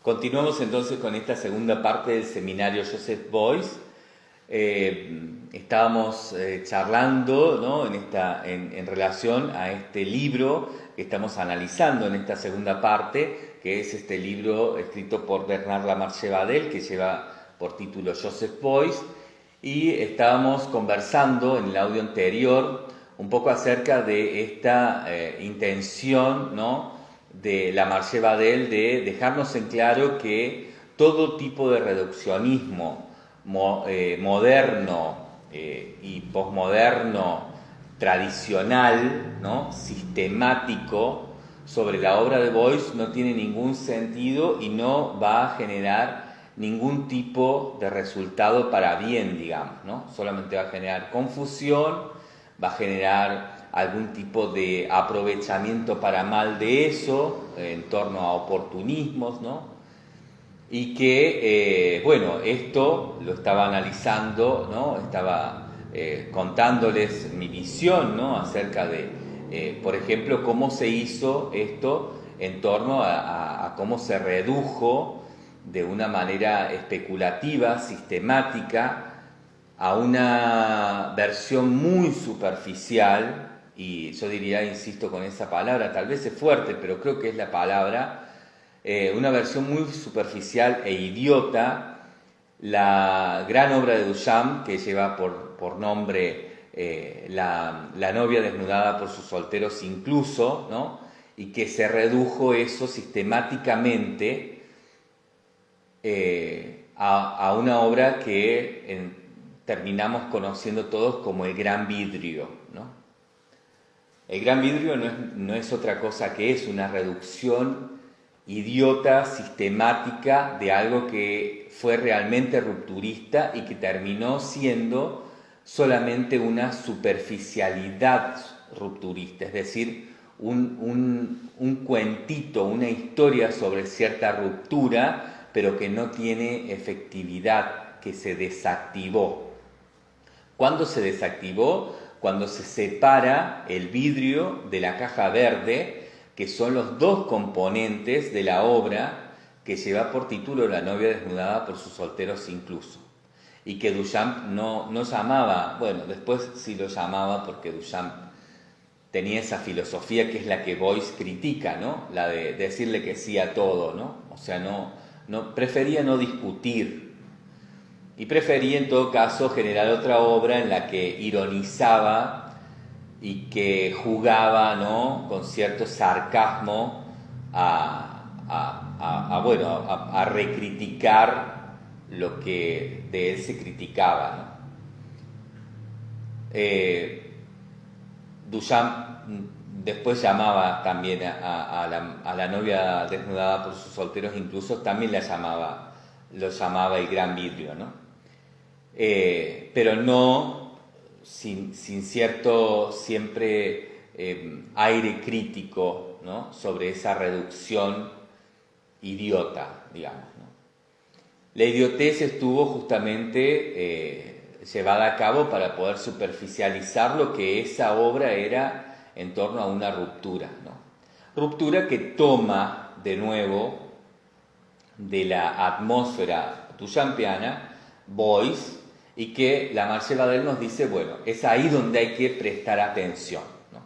Continuamos entonces con esta segunda parte del seminario Joseph Beuys. Estábamos charlando, ¿no?, en relación a este libro que estamos analizando en esta segunda parte, que es este libro escrito por Bernard Lamarche-Vadel, que lleva por título Joseph Beuys, y estábamos conversando en el audio anterior un poco acerca de esta intención, ¿no?, de Lamarche-Vadel de dejarnos en claro que todo tipo de reduccionismo moderno y posmoderno, tradicional, ¿no?, sistemático sobre la obra de Beuys no tiene ningún sentido y no va a generar ningún tipo de resultado para bien, digamos, ¿no? Solamente va a generar confusión, va a generar algún tipo de aprovechamiento para mal de eso, en torno a oportunismos, ¿no? Y que, esto lo estaba analizando, ¿no? Estaba contándoles mi visión, ¿no?, acerca de, por ejemplo, cómo se hizo esto en torno a cómo se redujo de una manera especulativa, sistemática, a una versión muy superficial, y yo diría, insisto con esa palabra, tal vez es fuerte, pero creo que es la palabra, una versión muy superficial e idiota, la gran obra de Duchamp, que lleva por nombre la novia desnudada por sus solteros incluso, ¿no?, y que se redujo eso sistemáticamente a una obra que terminamos conociendo todos como el Gran Vidrio, ¿no? El Gran Vidrio no es otra cosa que es una reducción idiota, sistemática, de algo que fue realmente rupturista y que terminó siendo solamente una superficialidad rupturista, es decir, un cuentito, una historia sobre cierta ruptura, pero que no tiene efectividad, que se desactivó. ¿Cuándo se desactivó? Cuando se separa el vidrio de la caja verde, que son los dos componentes de la obra que lleva por título La novia desnudada por sus solteros incluso, y que Duchamp no llamaba, bueno, después sí lo llamaba porque Duchamp tenía esa filosofía que es la que Beuys critica, ¿no?, la de decirle que sí a todo, ¿no? O sea, prefería no discutir. Y prefería en todo caso generar otra obra en la que ironizaba y que jugaba, ¿no?, con cierto sarcasmo a recriticar lo que de él se criticaba, ¿no? Duchamp después llamaba también a la novia desnudada por sus solteros incluso, también lo llamaba el Gran Vidrio, ¿no? Pero no sin cierto siempre aire crítico, ¿no?, sobre esa reducción idiota, digamos, ¿no? La idiotez estuvo justamente llevada a cabo para poder superficializar lo que esa obra era en torno a una ruptura, ¿no? Ruptura que toma de nuevo de la atmósfera duchampiana Beuys, y que Lamarche-Vadel nos dice, bueno, es ahí donde hay que prestar atención, ¿no?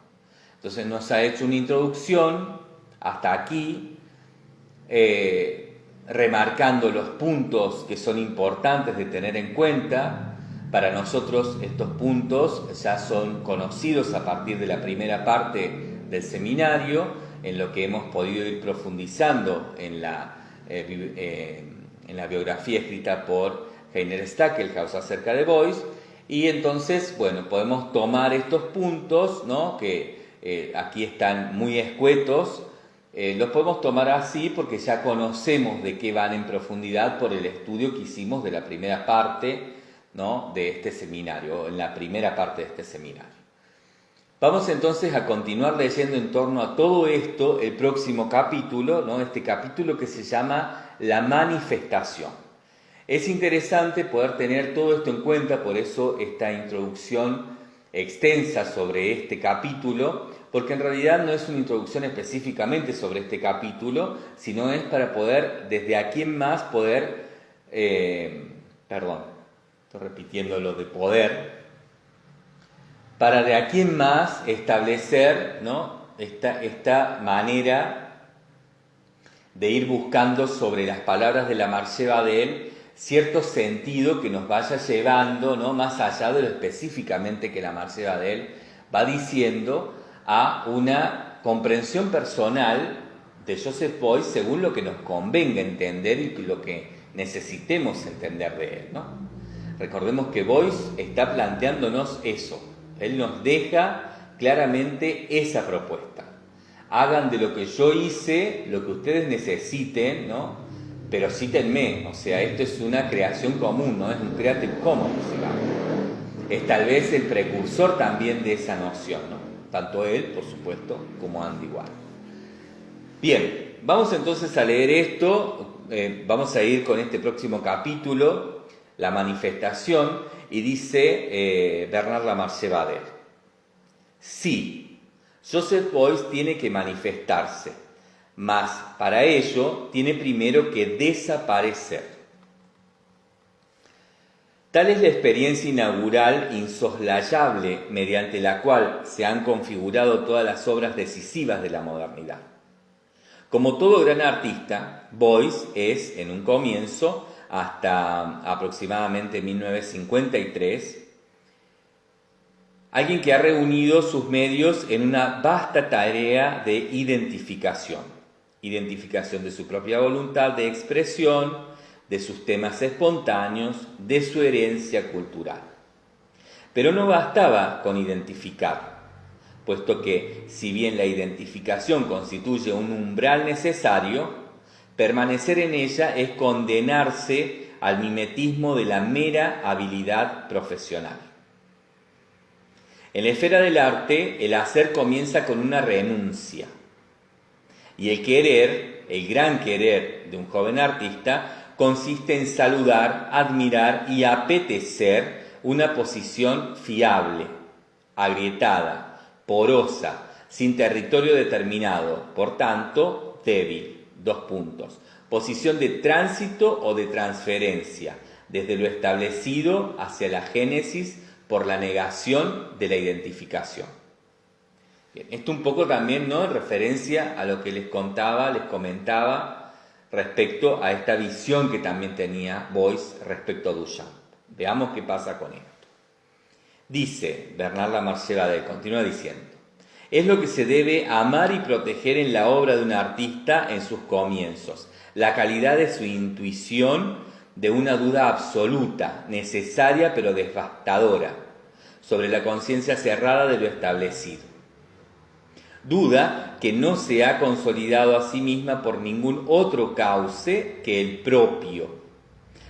Entonces nos ha hecho una introducción hasta aquí, remarcando los puntos que son importantes de tener en cuenta. Para nosotros estos puntos ya son conocidos a partir de la primera parte del seminario, en lo que hemos podido ir profundizando en la biografía escrita por Heiner Stackelhaus acerca de Beuys, y entonces, bueno, podemos tomar estos puntos, ¿no?, que aquí están muy escuetos, los podemos tomar así porque ya conocemos de qué van en profundidad por el estudio que hicimos de la primera parte, ¿no?, de este seminario, en la primera parte de este seminario. Vamos entonces a continuar leyendo en torno a todo esto el próximo capítulo, ¿no?, este capítulo que se llama La manifestación. Es interesante poder tener todo esto en cuenta, por eso esta introducción extensa sobre este capítulo, porque en realidad no es una introducción específicamente sobre este capítulo, sino es para poder, desde aquí en más, poder, estoy repitiendo lo de poder, para de aquí en más establecer, ¿no?, esta manera de ir buscando sobre las palabras de la Marché Badel cierto sentido que nos vaya llevando, ¿no?, más allá de lo específicamente que la Marché Badel va diciendo, a una comprensión personal de Joseph Beuys según lo que nos convenga entender y lo que necesitemos entender de él, ¿no? Recordemos que Beuys está planteándonos eso. Él nos deja claramente esa propuesta. Hagan de lo que yo hice lo que ustedes necesiten, ¿no? Pero cítenme, o sea, esto es una creación común, ¿no? Es un Creative Commons, digamos. Es tal vez el precursor también de esa noción, ¿no? Tanto él, por supuesto, como Andy Warhol. Bien, vamos entonces a leer esto, vamos a ir con este próximo capítulo, la manifestación, y dice Bernard Lamarche Badel: sí, Joseph Beuys tiene que manifestarse, mas para ello tiene primero que desaparecer. Tal es la experiencia inaugural insoslayable mediante la cual se han configurado todas las obras decisivas de la modernidad. Como todo gran artista, Beuys es, en un comienzo, hasta aproximadamente 1953, alguien que ha reunido sus medios en una vasta tarea de identificación de su propia voluntad de expresión, de sus temas espontáneos, de su herencia cultural. Pero no bastaba con identificar, puesto que, si bien la identificación constituye un umbral necesario, permanecer en ella es condenarse al mimetismo de la mera habilidad profesional. En la esfera del arte, el hacer comienza con una renuncia, y el querer, el gran querer de un joven artista, consiste en saludar, admirar y apetecer una posición fiable, agrietada, porosa, sin territorio determinado, por tanto, débil. Posición de tránsito o de transferencia, desde lo establecido hacia la génesis por la negación de la identificación. Bien, esto un poco también, ¿no?, en referencia a lo que les comentaba respecto a esta visión que también tenía Beuys respecto a Duchamp. Veamos qué pasa con esto. Dice Bernard Lamarche Badel, continúa diciendo: es lo que se debe amar y proteger en la obra de un artista en sus comienzos, la calidad de su intuición de una duda absoluta, necesaria pero devastadora, sobre la conciencia cerrada de lo establecido. Duda que no se ha consolidado a sí misma por ningún otro cauce que el propio,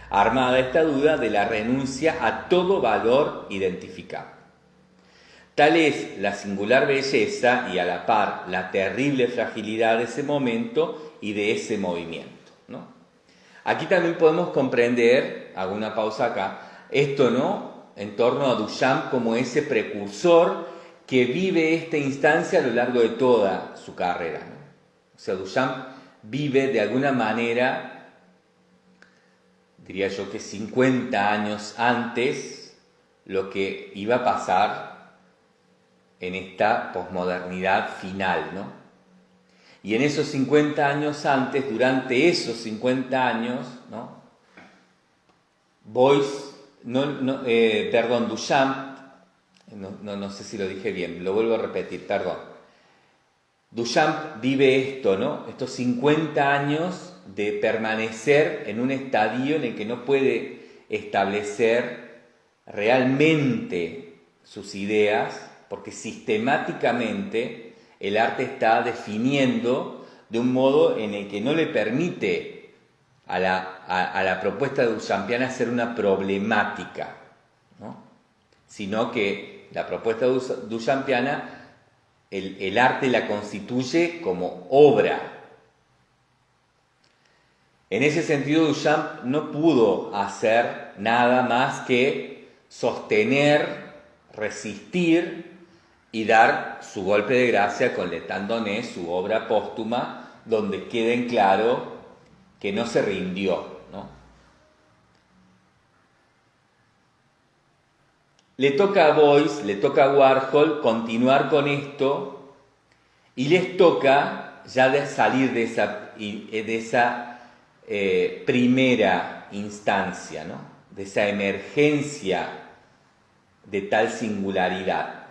armada esta duda de la renuncia a todo valor identificado. Tal es la singular belleza y a la par la terrible fragilidad de ese momento y de ese movimiento, ¿no? Aquí también podemos comprender, hago una pausa acá, esto, ¿no?, en torno a Duchamp como ese precursor que vive esta instancia a lo largo de toda su carrera, ¿no? O sea, Duchamp vive de alguna manera, diría yo que 50 años antes, lo que iba a pasar en esta posmodernidad final, ¿no? Y en esos 50 años antes, durante esos 50 años, ¿no?, Duchamp, no sé si lo dije bien, lo vuelvo a repetir, perdón. Duchamp vive esto, ¿no?, estos 50 años de permanecer en un estadio en el que no puede establecer realmente sus ideas, porque sistemáticamente el arte está definiendo de un modo en el que no le permite a la propuesta duchampiana ser una problemática, ¿no?, sino que la propuesta duchampiana, el arte la constituye como obra. En ese sentido, Duchamp no pudo hacer nada más que sostener, resistir y dar su golpe de gracia con L'Étang donné, su obra póstuma, donde quede en claro que no se rindió, ¿no? Le toca a Beuys, le toca a Warhol continuar con esto y les toca ya de salir de esa primera instancia, ¿no? De esa emergencia de tal singularidad.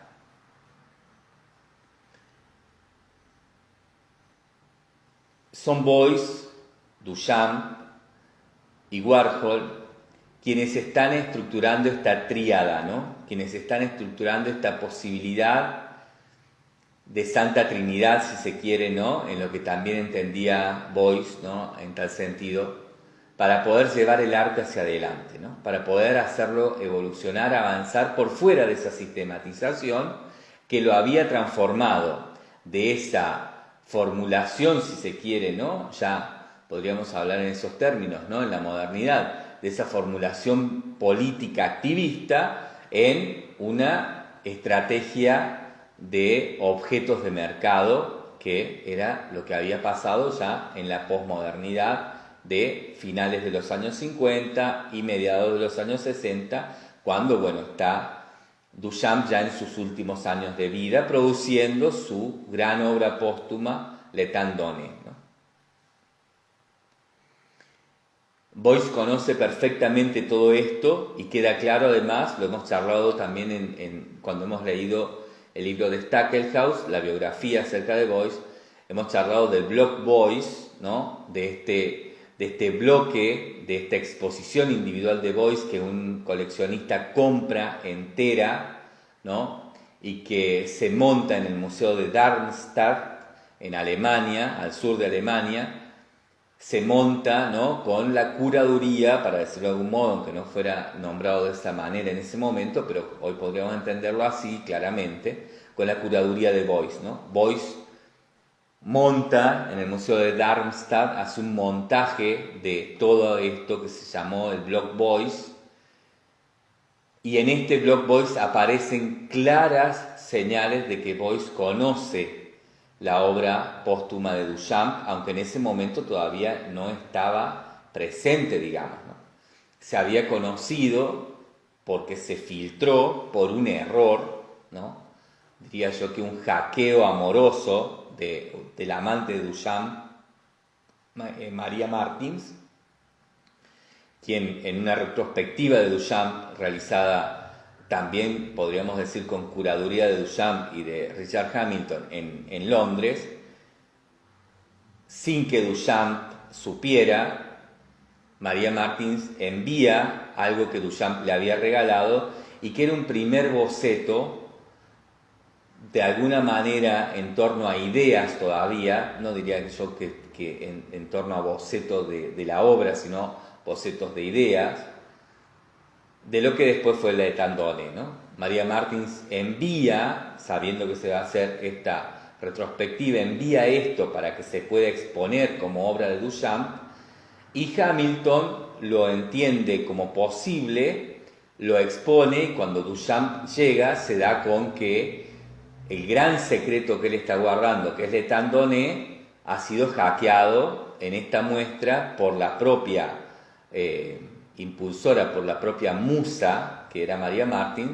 Son Beuys, Duchamp y Warhol quienes están estructurando esta tríada, ¿no? Quienes están estructurando esta posibilidad de Santa Trinidad, si se quiere, ¿no? En lo que también entendía Beuys, ¿no? En tal sentido, para poder llevar el arte hacia adelante, ¿no? Para poder hacerlo evolucionar, avanzar por fuera de esa sistematización que lo había transformado de esa formulación, si se quiere, ¿no? Ya podríamos hablar en esos términos, ¿no? En la modernidad, de esa formulación política activista en una estrategia de objetos de mercado, que era lo que había pasado ya en la posmodernidad de finales de los años 50 y mediados de los años 60, cuando, bueno, está Duchamp ya en sus últimos años de vida, produciendo su gran obra póstuma, L'Étang donné, ¿no? Beuys conoce perfectamente todo esto y queda claro, además, lo hemos charlado también cuando hemos leído el libro de Stackelhaus, la biografía acerca de Beuys, hemos charlado del Block Beuys, ¿no? de este bloque, de esta exposición individual de Beuys que un coleccionista compra entera, ¿no? Y que se monta en el Museo de Darmstadt, en Alemania, al sur de Alemania. Se monta, ¿no? Con la curaduría, para decirlo de algún modo, aunque no fuera nombrado de esa manera en ese momento, pero hoy podríamos entenderlo así claramente, con la curaduría de Beuys, ¿no? Beuys monta en el Museo de Darmstadt, hace un montaje de todo esto que se llamó el Block Beuys, y en este Block Beuys aparecen claras señales de que Beuys conoce la obra póstuma de Duchamp, aunque en ese momento todavía no estaba presente, digamos, ¿no? Se había conocido porque se filtró por un error, ¿no? Diría yo que un hackeo amoroso del amante de Duchamp, María Martins, quien en una retrospectiva de Duchamp realizada también, podríamos decir, con curaduría de Duchamp y de Richard Hamilton en Londres, sin que Duchamp supiera, María Martins envía algo que Duchamp le había regalado y que era un primer boceto, de alguna manera en torno a ideas todavía, no diría yo que en torno a bocetos de la obra, sino bocetos de ideas, de lo que después fue L'Étang donné, ¿no? María Martins envía, sabiendo que se va a hacer esta retrospectiva, envía esto para que se pueda exponer como obra de Duchamp, y Hamilton lo entiende como posible, lo expone, y cuando Duchamp llega se da con que el gran secreto que él está guardando, que es L'Étang donné, ha sido hackeado en esta muestra por la propia impulsora, por la propia musa, que era María Martins,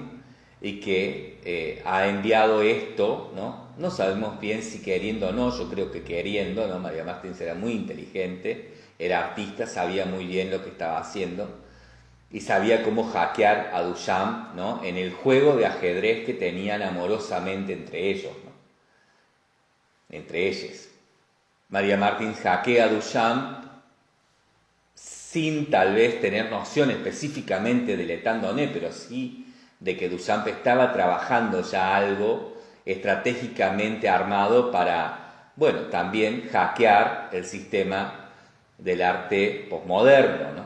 y que ha enviado esto, ¿no? No sabemos bien si queriendo o no, yo creo que queriendo, ¿no? María Martins era muy inteligente, era artista, sabía muy bien lo que estaba haciendo y sabía cómo hackear a Duchamp, ¿no? En el juego de ajedrez que tenían amorosamente entre ellos, ¿no? Entre ellos. María Martins hackea a Duchamp sin tal vez tener noción específicamente de L'Étang donné, pero sí de que Duchamp estaba trabajando ya algo estratégicamente armado para, bueno, también hackear el sistema del arte posmoderno, ¿no?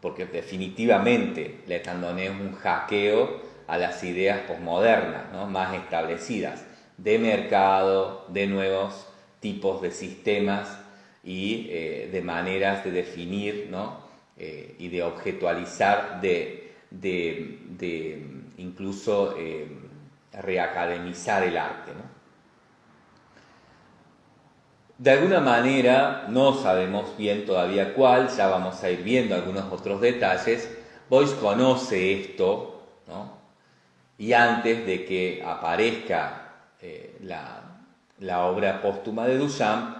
Porque definitivamente L'Étang donné es un hackeo a las ideas posmodernas, ¿no? Más establecidas, de mercado, de nuevos tipos de sistemas y de maneras de definir, ¿no? Y de objetualizar, incluso reacademizar el arte, ¿no? De alguna manera, no sabemos bien todavía cuál, ya vamos a ir viendo algunos otros detalles. Beuys conoce esto, ¿no? Y antes de que aparezca la obra póstuma de Duchamp,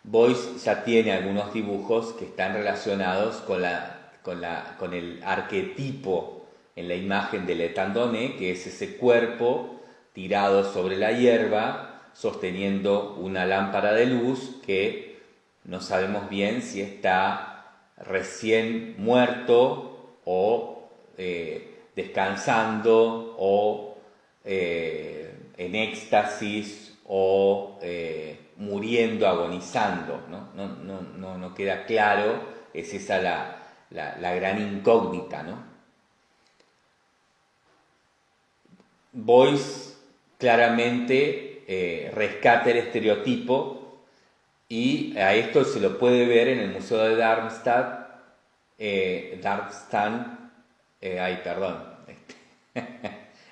Beuys ya tiene algunos dibujos que están relacionados con el arquetipo en la imagen de L'Étendonné, que es ese cuerpo tirado sobre la hierba, sosteniendo una lámpara de luz que no sabemos bien si está recién muerto o descansando o en éxtasis o muriendo, agonizando, ¿no? No queda claro, es esa la gran incógnita, ¿no? Beuys claramente rescata el estereotipo y a esto se lo puede ver en el Museo de Darmstadt,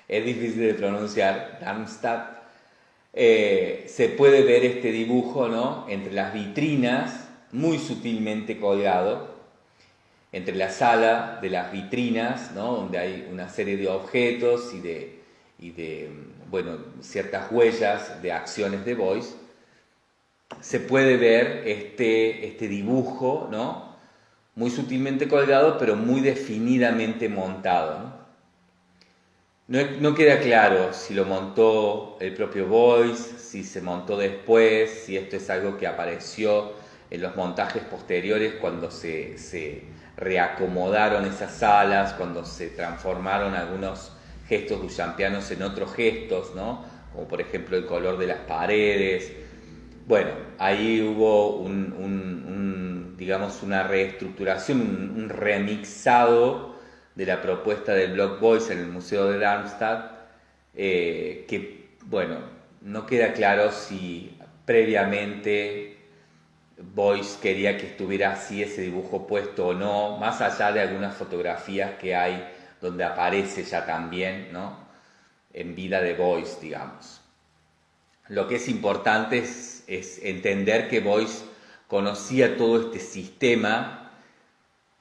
es difícil de pronunciar, Darmstadt. Se puede ver este dibujo, ¿no? Entre las vitrinas, muy sutilmente colgado, entre la sala de las vitrinas, ¿no? Donde hay una serie de objetos y de ciertas huellas de acciones de Beuys, se puede ver este dibujo, ¿no? Muy sutilmente colgado, pero muy definidamente montado, ¿no? No queda claro si lo montó el propio Beuys, si se montó después, si esto es algo que apareció en los montajes posteriores cuando se reacomodaron esas salas, cuando se transformaron algunos gestos duchampianos en otros gestos, ¿no? Como por ejemplo el color de las paredes. Bueno, ahí hubo digamos una reestructuración, un remixado de la propuesta del Block Beuys en el Museo de Darmstadt, que, bueno, no queda claro si previamente Beuys quería que estuviera así ese dibujo puesto o no, más allá de algunas fotografías que hay donde aparece ya también, ¿no? En vida de Beuys, digamos. Lo que es importante es entender que Beuys conocía todo este sistema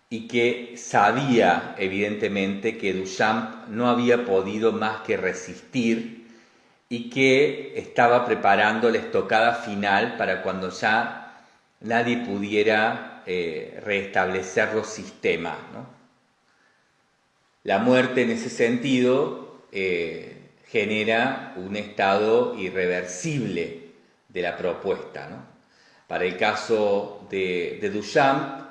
y que sabía, evidentemente, que Duchamp no había podido más que resistir y que estaba preparando la estocada final para cuando ya nadie pudiera restablecer los sistemas, ¿no? La muerte en ese sentido genera un estado irreversible de la propuesta, ¿no? Para el caso de Duchamp,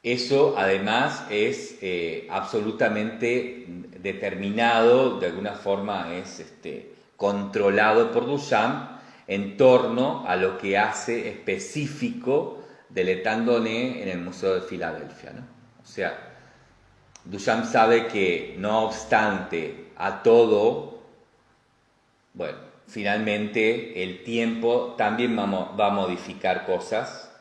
eso además es absolutamente determinado, de alguna forma es controlado por Duchamp en torno a lo que hace específico de L'Étendonné en el Museo de Filadelfia, ¿no? O sea, Duchamp sabe que no obstante a todo, bueno, finalmente el tiempo también va a modificar cosas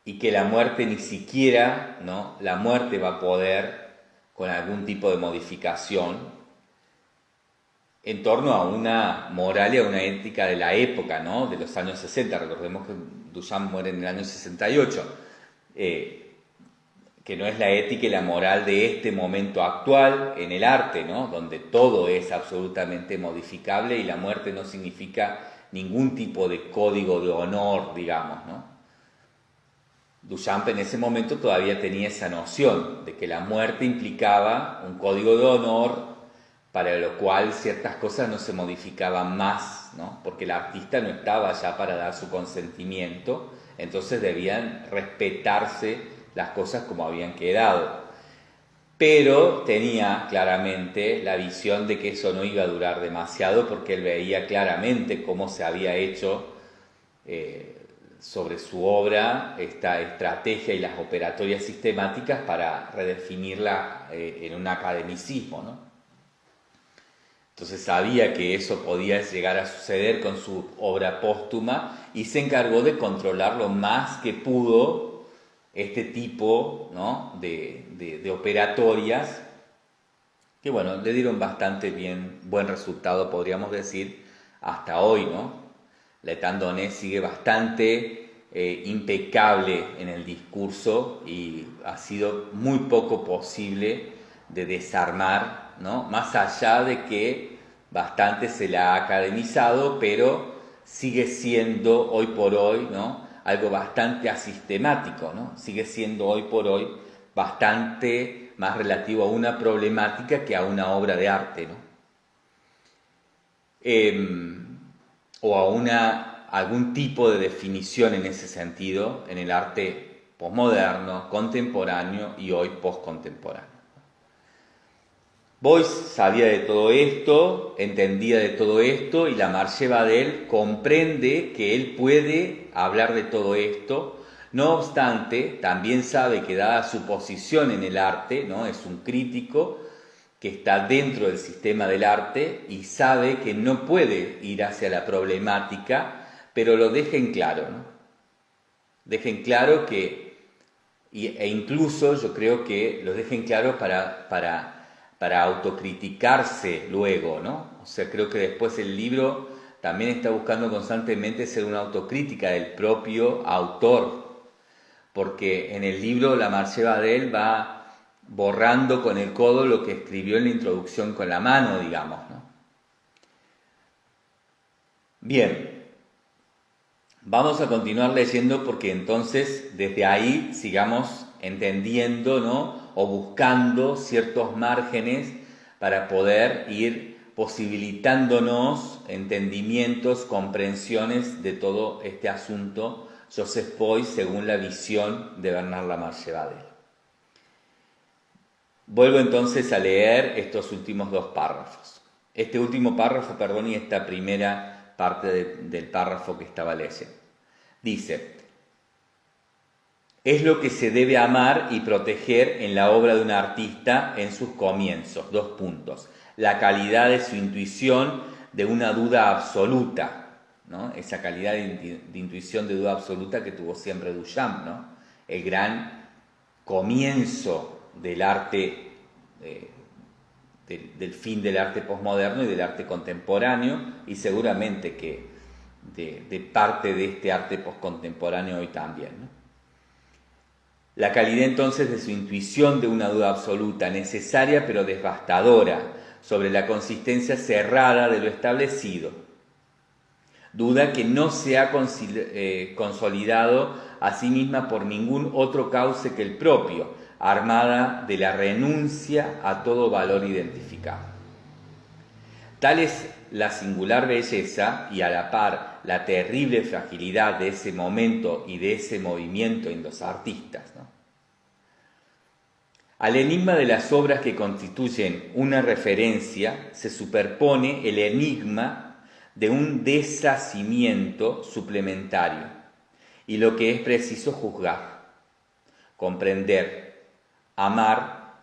y que la muerte ni siquiera, ¿no? La muerte va a poder, con algún tipo de modificación, en torno a una moral y a una ética de la época, ¿no? De los años 60. Recordemos que Duchamp muere en el año 68. Que no es la ética y la moral de este momento actual en el arte, ¿no? Donde todo es absolutamente modificable y la muerte no significa ningún tipo de código de honor, digamos, ¿no? Duchamp en ese momento todavía tenía esa noción de que la muerte implicaba un código de honor para lo cual ciertas cosas no se modificaban más, ¿no? Porque el artista no estaba ya para dar su consentimiento, entonces debían respetarse las cosas como habían quedado. Pero tenía claramente la visión de que eso no iba a durar demasiado porque él veía claramente cómo se había hecho sobre su obra esta estrategia y las operatorias sistemáticas para redefinirla en un academicismo, ¿no? Entonces sabía que eso podía llegar a suceder con su obra póstuma y se encargó de controlar lo más que pudo este tipo, ¿no? de operatorias que bueno, le dieron bastante buen resultado, podríamos decir, hasta hoy, ¿no? Laetàn Donés sigue bastante impecable en el discurso y ha sido muy poco posible de desarmar, ¿no? Más allá de que bastante se la ha academizado, pero sigue siendo hoy por hoy, ¿no? Algo bastante asistemático, ¿no? Sigue siendo hoy por hoy bastante más relativo a una problemática que a una obra de arte, ¿no? O a algún tipo de definición en ese sentido en el arte posmoderno, contemporáneo y hoy postcontemporáneo. Boyce sabía de todo esto, entendía de todo esto y Lamarche Badel comprende que él puede hablar de todo esto. No obstante, también sabe que dada su posición en el arte, ¿no? Es un crítico que está dentro del sistema del arte y sabe que no puede ir hacia la problemática, pero lo deja en claro, ¿no? Deja en claro que, e incluso yo creo que lo deja en claro para autocriticarse luego, ¿no? O sea, creo que después el libro también está buscando constantemente ser una autocrítica del propio autor, porque en el libro Lamarche Badel va borrando con el codo lo que escribió en la introducción con la mano, digamos, ¿no? Bien, vamos a continuar leyendo porque entonces desde ahí sigamos entendiendo, ¿no? O buscando ciertos márgenes para poder ir posibilitándonos entendimientos, comprensiones de todo este asunto Joseph Beuys según la visión de Bernard Lamarche Badel. Vuelvo entonces a leer estos últimos dos párrafos. Este último párrafo, perdón, y esta primera parte del párrafo que estaba leyendo. Dice: es lo que se debe amar y proteger en la obra de un artista en sus comienzos. 2 puntos. La calidad de su intuición de una duda absoluta, ¿no? Esa calidad de intuición de duda absoluta que tuvo siempre Duchamp, ¿no? El gran comienzo del arte, del fin del arte posmoderno y del arte contemporáneo, y seguramente que de parte de este arte postcontemporáneo hoy también, ¿no? La calidad entonces de su intuición de una duda absoluta, necesaria pero devastadora, sobre la consistencia cerrada de lo establecido. Duda que no se ha consolidado a sí misma por ningún otro cauce que el propio, armada de la renuncia a todo valor identificado. Tal es la singular belleza y a la par la terrible fragilidad de ese momento y de ese movimiento en los artistas, ¿no? Al enigma de las obras que constituyen una referencia se superpone el enigma de un deshacimiento suplementario y lo que es preciso juzgar, comprender, amar,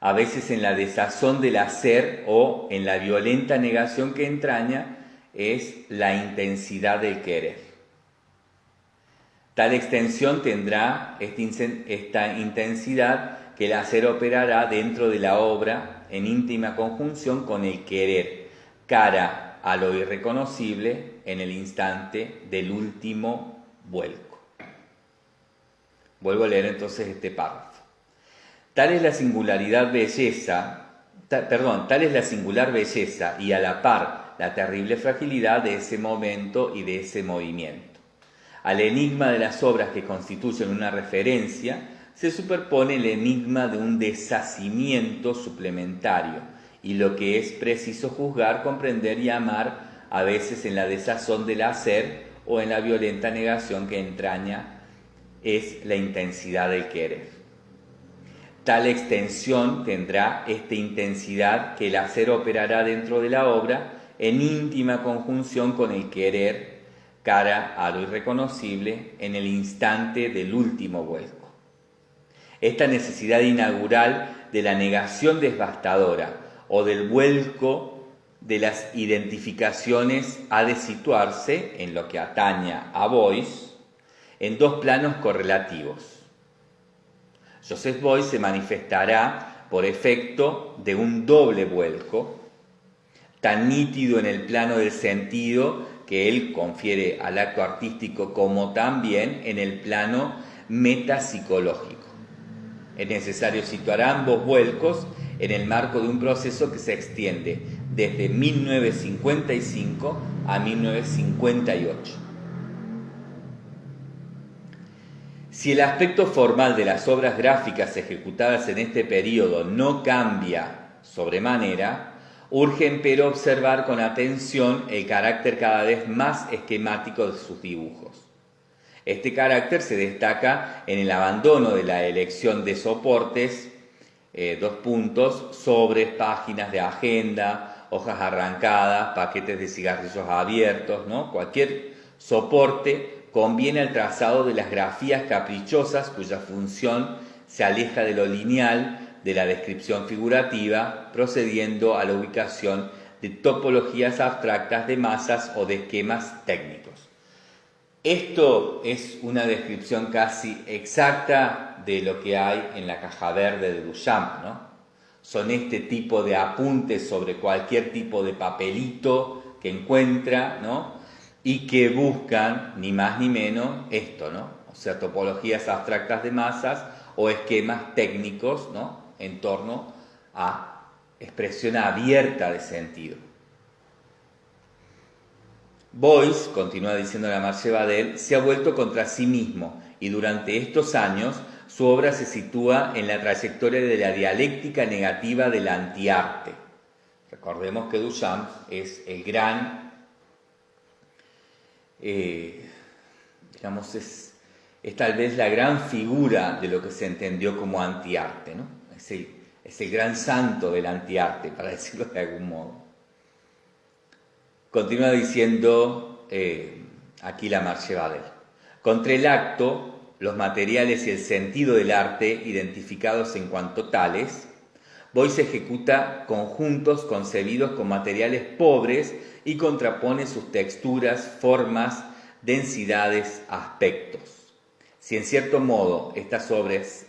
a veces en la desazón del hacer o en la violenta negación que entraña, es la intensidad del querer. Tal extensión tendrá esta intensidad que el hacer operará dentro de la obra en íntima conjunción con el querer, cara a lo irreconocible en el instante del último vuelco. Vuelvo a leer entonces este párrafo. Tal es la singular belleza y a la par la terrible fragilidad de ese momento y de ese movimiento. Al enigma de las obras que constituyen una referencia se superpone el enigma de un deshacimiento suplementario y lo que es preciso juzgar, comprender y amar, a veces en la desazón del hacer o en la violenta negación que entraña, es la intensidad del querer. Tal extensión tendrá esta intensidad que el hacer operará dentro de la obra en íntima conjunción con el querer, cara a lo irreconocible en el instante del último vuelco. Esta necesidad inaugural de la negación devastadora o del vuelco de las identificaciones ha de situarse, en lo que ataña a Beuys, en 2 planos correlativos. Joseph Beuys se manifestará por efecto de un doble vuelco, tan nítido en el plano del sentido que él confiere al acto artístico, como también en el plano metapsicológico. Es necesario situar ambos vuelcos en el marco de un proceso que se extiende desde 1955 a 1958. Si el aspecto formal de las obras gráficas ejecutadas en este periodo no cambia sobremanera, urge empero observar con atención el carácter cada vez más esquemático de sus dibujos. Este carácter se destaca en el abandono de la elección de soportes, sobres, páginas de agenda, hojas arrancadas, paquetes de cigarrillos abiertos, ¿no? Cualquier soporte conviene al trazado de las grafías caprichosas cuya función se aleja de lo lineal, de la descripción figurativa, procediendo a la ubicación de topologías abstractas de masas o de esquemas técnicos. Esto es una descripción casi exacta de lo que hay en la caja verde de Duchamp, ¿no? Son este tipo de apuntes sobre cualquier tipo de papelito que encuentra, ¿no? Y que buscan, ni más ni menos, esto, ¿no? O sea, topologías abstractas de masas o esquemas técnicos, ¿no? En torno a expresión abierta de sentido. Beuys, continúa diciendo la Marche Badel, se ha vuelto contra sí mismo y durante estos años su obra se sitúa en la trayectoria de la dialéctica negativa del antiarte. Recordemos que Duchamp es el gran, es tal vez la gran figura de lo que se entendió como antiarte, ¿no? Es el gran santo del antiarte, para decirlo de algún modo. Continúa diciendo aquí la Marche Badel. Contra el acto, los materiales y el sentido del arte, identificados en cuanto tales, Beuys ejecuta conjuntos concebidos con materiales pobres y contrapone sus texturas, formas, densidades, aspectos. Si en cierto modo estas obras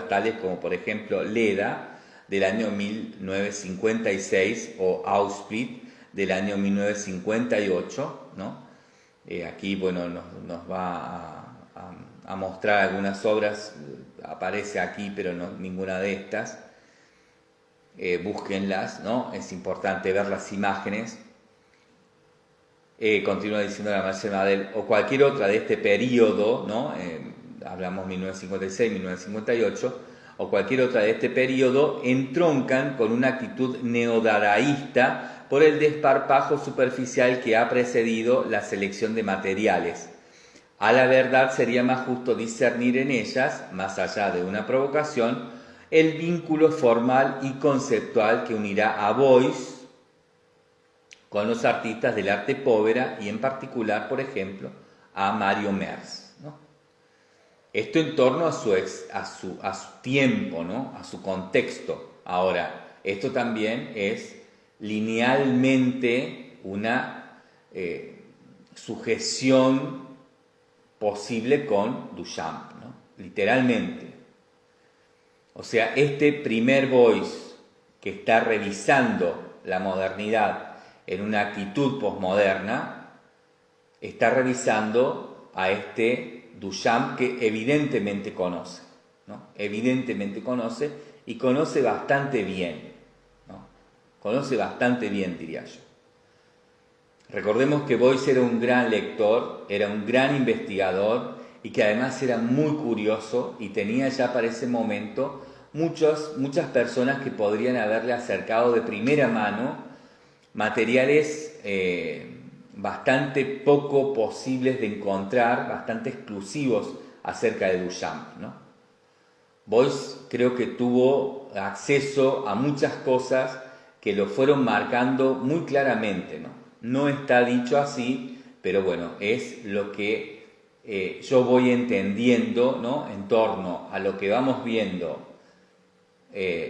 tales como por ejemplo Leda del año 1956 o Auschwitz del año 1958, ¿no? Aquí, bueno, nos va a mostrar algunas obras, aparece aquí, pero no ninguna de estas. Búsquenlas, ¿no? Es importante ver las imágenes. Continúa diciendo la Marche Badel, o cualquier otra de este periodo, ¿no? Hablamos 1956, 1958, o cualquier otra de este periodo, entroncan con una actitud neodadaísta por el desparpajo superficial que ha precedido la selección de materiales. A la verdad sería más justo discernir en ellas, más allá de una provocación, el vínculo formal y conceptual que unirá a Beuys con los artistas del arte povera y en particular, por ejemplo, a Mario Merz, ¿no? Esto en torno a su tiempo, ¿no? A su contexto. Ahora, esto también es linealmente una sujeción posible con Duchamp, ¿no? Literalmente. O sea, este primer Beuys que está revisando la modernidad en una actitud posmoderna, está revisando a este Duchamp que evidentemente conoce, ¿no? Evidentemente conoce y conoce bastante bien, ¿no? Conoce bastante bien, diría yo. Recordemos que Beuys era un gran lector, era un gran investigador y que además era muy curioso y tenía ya para ese momento muchas personas que podrían haberle acercado de primera mano materiales bastante poco posibles de encontrar, bastante exclusivos acerca de Duchamp, ¿no? Beuys creo que tuvo acceso a muchas cosas que lo fueron marcando muy claramente, ¿no? No está dicho así, pero bueno, es lo que yo voy entendiendo, ¿no? En torno a lo que vamos viendo.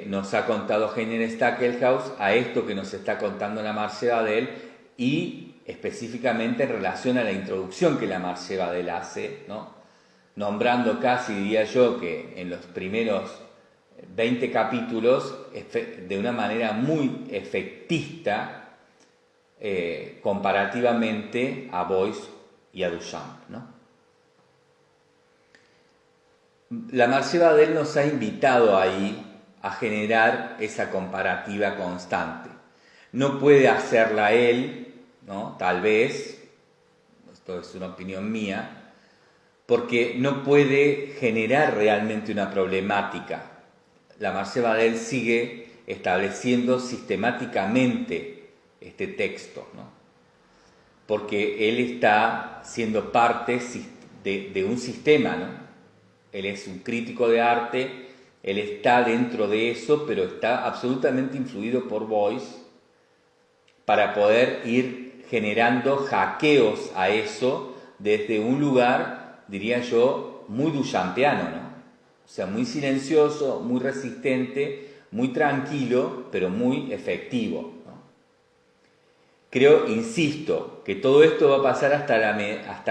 Nos ha contado Heiner Stackelhaus, a esto que nos está contando la Marche Badel y específicamente en relación a la introducción que la Marche Badel hace, ¿no? Nombrando casi, diría yo, que en los primeros 20 capítulos de una manera muy efectista comparativamente a Boyce y a Duchamp, ¿no? La Marché Badel nos ha invitado ahí a generar esa comparativa constante. No puede hacerla él, ¿no? Tal vez, esto es una opinión mía, porque no puede generar realmente una problemática. La Marché Badel sigue estableciendo sistemáticamente este texto, ¿no? Porque él está siendo parte de un sistema, ¿no? Él es un crítico de arte, él está dentro de eso, pero está absolutamente influido por Boyce para poder ir generando hackeos a eso desde un lugar, diría yo, muy duchampiano, ¿no? O sea, muy silencioso, muy resistente, muy tranquilo, pero muy efectivo, ¿no? Creo, insisto, que todo esto va a pasar hasta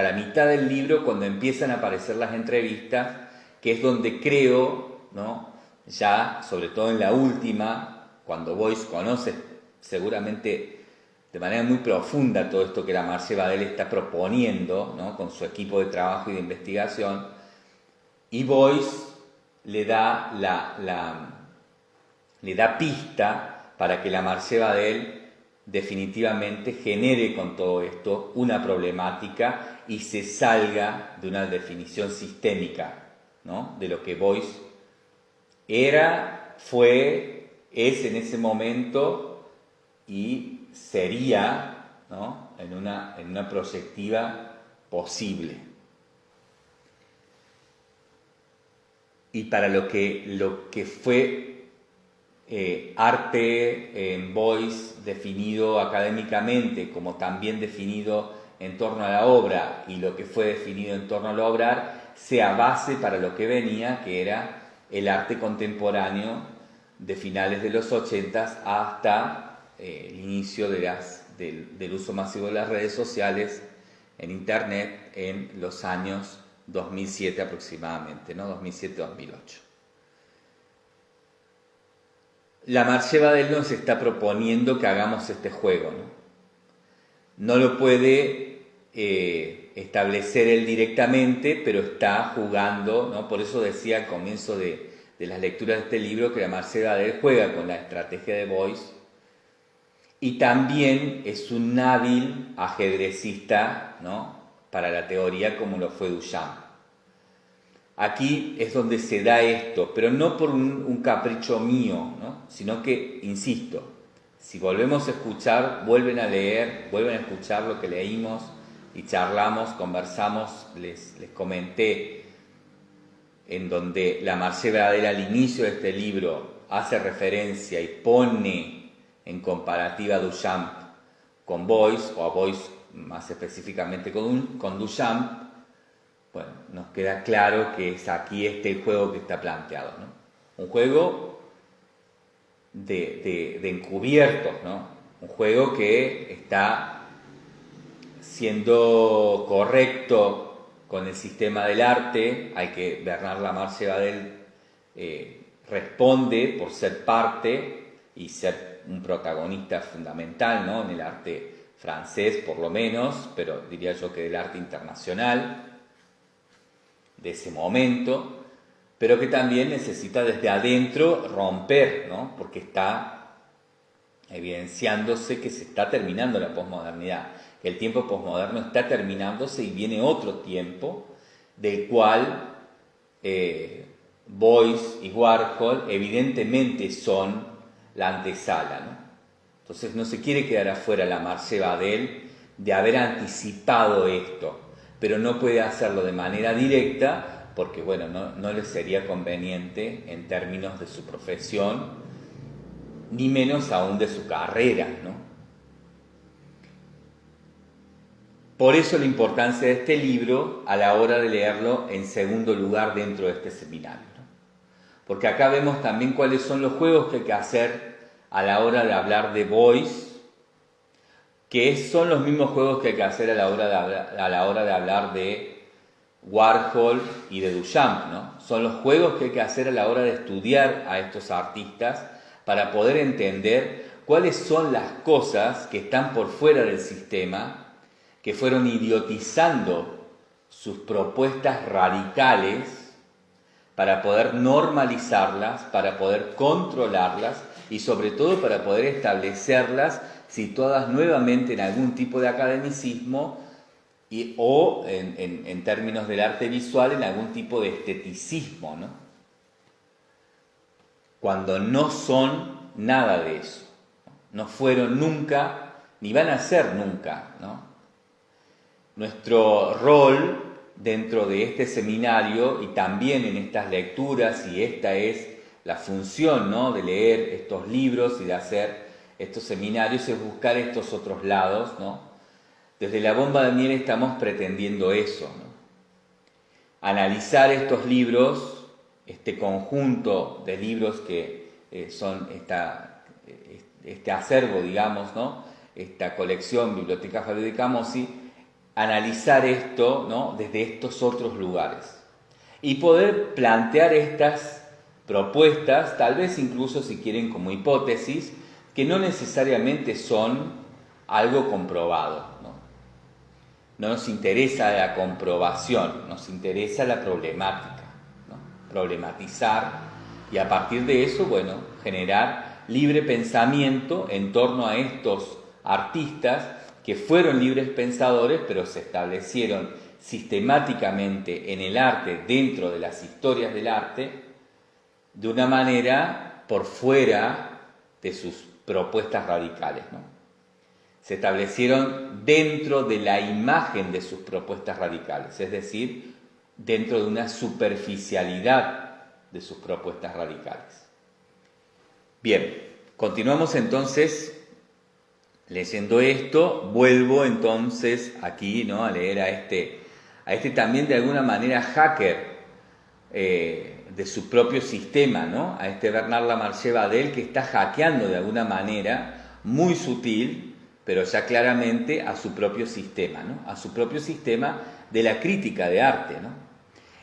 la mitad del libro, cuando empiezan a aparecer las entrevistas, que es donde creo, ¿no? Ya, sobre todo en la última, cuando Boyce conoce seguramente de manera muy profunda todo esto que la Marché Badel está proponiendo, ¿no? Con su equipo de trabajo y de investigación, y Boyce le da pista para que la Marché Badel definitivamente genere con todo esto una problemática y se salga de una definición sistémica, ¿no? De lo que Boyce era, fue, es en ese momento y sería, ¿no? en una proyectiva posible. Y para lo que fue arte en Boyce definido académicamente, como también definido en torno a la obra, y lo que fue definido en torno al obrar, sea base para lo que venía, que era el arte contemporáneo de finales de los 80 hasta el inicio del uso masivo de las redes sociales en Internet en los años 2007 aproximadamente, ¿no? 2007-2008. La Marché Badel nos está proponiendo que hagamos este juego, ¿no? No lo puede establecer él directamente, pero está jugando, ¿no? Por eso decía al comienzo de las lecturas de este libro que la Marché Badel juega con la estrategia de Boyce y también es un hábil ajedrecista, ¿no? Para la teoría, como lo fue Duchamp. Aquí es donde se da esto, pero no por un capricho mío, ¿no? Sino que, insisto, si volvemos a escuchar, vuelven a leer, vuelven a escuchar lo que leímos y charlamos, conversamos, les comenté, en donde la Marché Badel al inicio de este libro hace referencia y pone en comparativa a Duchamp con Boyce, o a Boyce más específicamente con Duchamp. Bueno, nos queda claro que es aquí el juego que está planteado, ¿no? Un juego de encubiertos, ¿no? Un juego que está siendo correcto con el sistema del arte, al que Bernard Lamarche Badel responde por ser parte y ser un protagonista fundamental, ¿no? En el arte francés por lo menos, pero diría yo que del arte internacional de ese momento, pero que también necesita desde adentro romper, ¿no? Porque está evidenciándose que se está terminando la posmodernidad, que el tiempo posmoderno está terminándose y viene otro tiempo del cual Boyce y Warhol evidentemente son la antesala, ¿no? Entonces no se quiere quedar afuera la Marché Badel de haber anticipado esto, pero no puede hacerlo de manera directa porque, bueno, no le sería conveniente en términos de su profesión, ni menos aún de su carrera, ¿no? Por eso la importancia de este libro a la hora de leerlo en segundo lugar dentro de este seminario, ¿no? Porque acá vemos también cuáles son los juegos que hay que hacer a la hora de hablar de Boyce, que son los mismos juegos que hay que hacer a la hora de hablar de Warhol y de Duchamp, ¿no? Son los juegos que hay que hacer a la hora de estudiar a estos artistas para poder entender cuáles son las cosas que están por fuera del sistema, que fueron idiotizando sus propuestas radicales para poder normalizarlas, para poder controlarlas y sobre todo para poder establecerlas situadas nuevamente en algún tipo de academicismo o en términos del arte visual en algún tipo de esteticismo, ¿no? Cuando no son nada de eso, no fueron nunca, ni van a ser nunca, ¿no? Nuestro rol dentro de este seminario y también en estas lecturas, y esta es la función, ¿no?, de leer estos libros y de hacer estos seminarios, es buscar estos otros lados, ¿no? Desde la bomba de miel estamos pretendiendo eso, ¿no? Analizar estos libros, este conjunto de libros que son este acervo, digamos, ¿no?, esta colección Biblioteca Fabio de Camossi, analizar esto, ¿no?, desde estos otros lugares y poder plantear estas propuestas, tal vez incluso si quieren como hipótesis, que no necesariamente son algo comprobado, ¿no? No nos interesa la comprobación, nos interesa la problemática, ¿no? Problematizar y a partir de eso, bueno, generar libre pensamiento en torno a estos artistas que fueron libres pensadores, pero se establecieron sistemáticamente en el arte, dentro de las historias del arte, de una manera por fuera de sus propuestas radicales, ¿no? Se establecieron dentro de la imagen de sus propuestas radicales, es decir, dentro de una superficialidad de sus propuestas radicales. Bien, continuamos entonces leyendo esto. Vuelvo entonces aquí, ¿no?, a leer a este también de alguna manera hacker de su propio sistema, ¿no?, a este Bernard Lamarche Badel, que está hackeando de alguna manera muy sutil, pero ya claramente a su propio sistema, ¿no?, a su propio sistema de la crítica de arte, ¿no?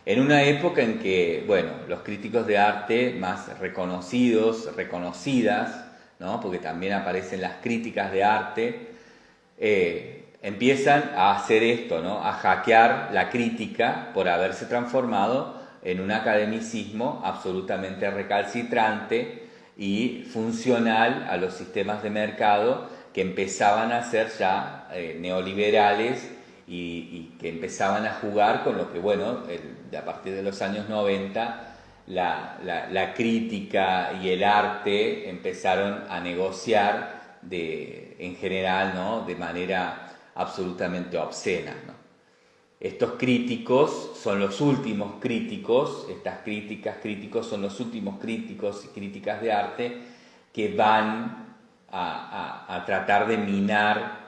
En una época en que, bueno, los críticos de arte más reconocidos, reconocidas, ¿no?, porque también aparecen las críticas de arte, empiezan a hacer esto, ¿no?, a hackear la crítica por haberse transformado en un academicismo absolutamente recalcitrante y funcional a los sistemas de mercado que empezaban a ser ya neoliberales y que empezaban a jugar con lo que, bueno, a partir de los años 90 la crítica y el arte empezaron a negociar en general, ¿no?, de manera absolutamente obscena, ¿no? Estos críticos son los últimos críticos, críticos son los últimos críticos y críticas de arte que van a tratar de minar